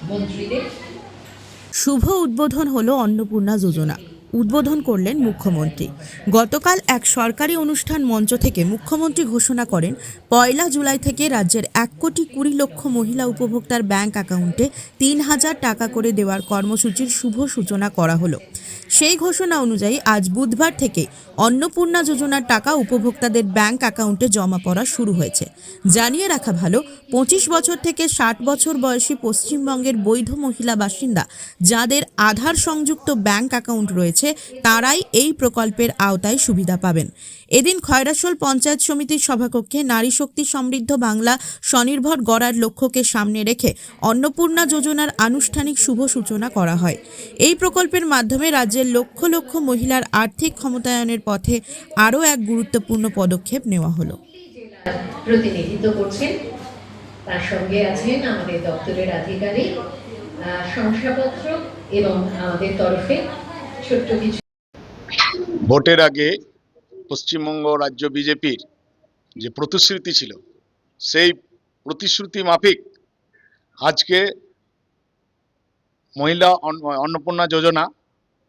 মন্ত্রীদের। শুভ উদ্বোধন হলো অন্নপূর্ণা যোজনা। উদ্বোধন করলেন মুখ্যমন্ত্রী। গতকাল এক সরকারি অনুষ্ঠান মঞ্চ থেকে মুখ্যমন্ত্রী ঘোষণা করেন ১ জুলাই থেকে রাজ্যের ১,২০,০০,০০০ মহিলা উপভোক্তার ব্যাংক অ্যাকাউন্টে ৩,০০০ টাকা করে দেওয়ার কর্মসূচির শুভ সূচনা করা হলো। সেই ঘোষণা অনুযায়ী আজ বুধবার থেকে অন্নপূর্ণা যোজনার টাকা উপভোক্তাদের ব্যাংক অ্যাকাউন্টে জমা পড়া শুরু হয়েছে। জানিয়ে রাখা ভালো, ২৫ বছর থেকে ৬০ বছর বয়সী পশ্চিমবঙ্গের বৈধ মহিলা বাসিন্দা যাদের আধার সংযুক্ত ব্যাংক অ্যাকাউন্ট রয়েছে তারাই এই প্রকল্পের আওতায় সুবিধা পাবেন। এদিন খয়রাশোল পঞ্চায়েত সমিতির সভাকক্ষে নারী শক্তি সমৃদ্ধ বাংলা স্বনির্ভর গড়ার লক্ষ্যকে সামনে রেখে অন্নপূর্ণা যোজনার আনুষ্ঠানিক শুভ সূচনা করা হয়। এই প্রকল্পের মাধ্যমে রাজ্যের লক্ষ লক্ষ মহিলার আর্থিক ক্ষমতায়নের পথে আরও এক গুরুত্বপূর্ণ পদক্ষেপ নেওয়া হলো। প্রতিনিধিত্ব করছেন, তার সঙ্গে আছেন আমাদের দপ্তরের আধিকারিক, শংসাপত্র এবং আমাদের তরফে ছোট্ট কিছু। ভোটের আগে পশ্চিমবঙ্গ রাজ্য বিজেপির যে প্রতিশ্রুতি ছিল সেই প্রতিশ্রুতি মাফিক আজকে মহিলা অন্নপূর্ণা যোজনা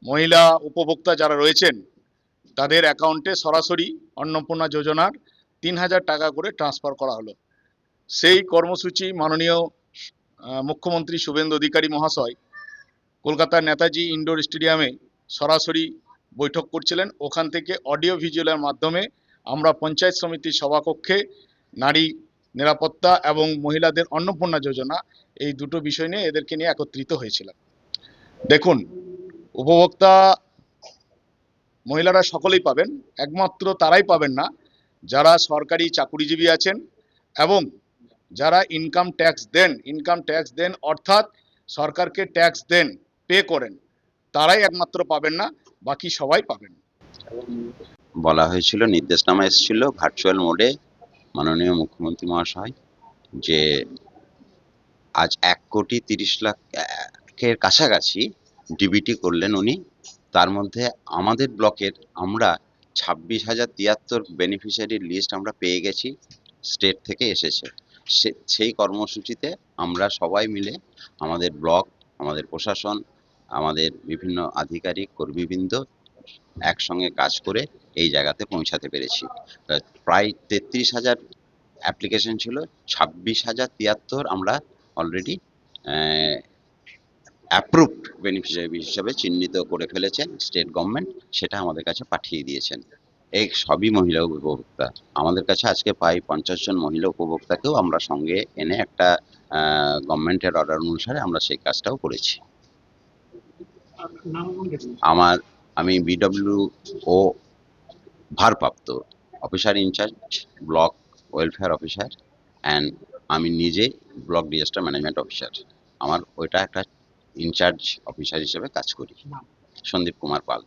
মহিলা উপভোক্তা যারা রয়েছেন তাদের অ্যাকাউন্টে সরাসরি অন্নপূর্ণা যোজনার ৩,০০০ টাকা করে ট্রান্সফার করা হলো। সেই কর্মসূচি মাননীয় মুখ্যমন্ত্রী শুভেন্দু অধিকারী মহাশয় কলকাতার নেতাজি ইনডোর স্টেডিয়ামে সরাসরি বৈঠক করছিলেন। ওখান থেকে অডিও ভিজুয়ালের মাধ্যমে আমরা পঞ্চায়েত সমিতির সভাকক্ষে নারী নিরাপত্তা এবং মহিলাদের অন্নপূর্ণা যোজনা এই দুটো বিষয় নিয়ে এদেরকে নিয়ে একত্রিত হয়েছিলাম। দেখুন, উপভোক্তা মহিলারা সকলেই পাবেন, একমাত্র তারাই পাবেন না যারা সরকারি চাকুরিজীবী আছেন এবং যারা ইনকাম ট্যাক্স দেন অর্থাৎ সরকারকে ট্যাক্স দেন, পে করেন, তারাই একমাত্র পাবেন না, বাকি সবাই পাবেন। বলা হয়েছিল, নির্দেশনামা এসেছিল ভার্চুয়াল মোডে মাননীয় মুখ্যমন্ত্রী মহাশয় যে আজ ১,৩০,০০,০০০-এর কাছাকাছি ডিবিটি করলেন উনি। তার মধ্যে আমাদের ব্লকের আমরা ২৬,০৭৩ বেনিফিশিয়ারির লিস্ট আমরা পেয়ে গেছি, স্টেট থেকে এসেছে। সেই কর্মসূচিতে আমরা সবাই মিলে আমাদের ব্লক, আমাদের প্রশাসন, আমাদের বিভিন্ন আধিকারিক কর্মীবৃন্দ একসঙ্গে কাজ করে এই জায়গাতে পৌঁছাতে পেরেছি। প্রায় ৩৩,০০০ অ্যাপ্লিকেশন ছিল, ২৬,০৭৩ আমরা অলরেডি অ্যাপ্রুভড বেনিফিশিয়ারি হিসেবে চিহ্নিত করে ফেলেছেন স্টেট গভর্নমেন্ট, সেটা আমাদের কাছে পাঠিয়ে দিয়েছেন। এই সবই মহিলা উপভোক্তা। আমাদের কাছে আজকে প্রায় ৫০ জন মহিলা উপভোক্তাকেও আমরা সঙ্গে এনে একটা গভর্নমেন্টের অর্ডার অনুসারে আমরা সেই কাজটাও করেছি। আমি BWO ভারপ্রাপ্ত officer in charge, block welfare officer, and আমি নিজে ব্লক ডিজাস্টার ম্যানেজমেন্ট অফিসার। আমার ওইটা একটা ইনচার্জ অফিসার হিসেবে কাজ করি। সন্দীপ কুমার পাল।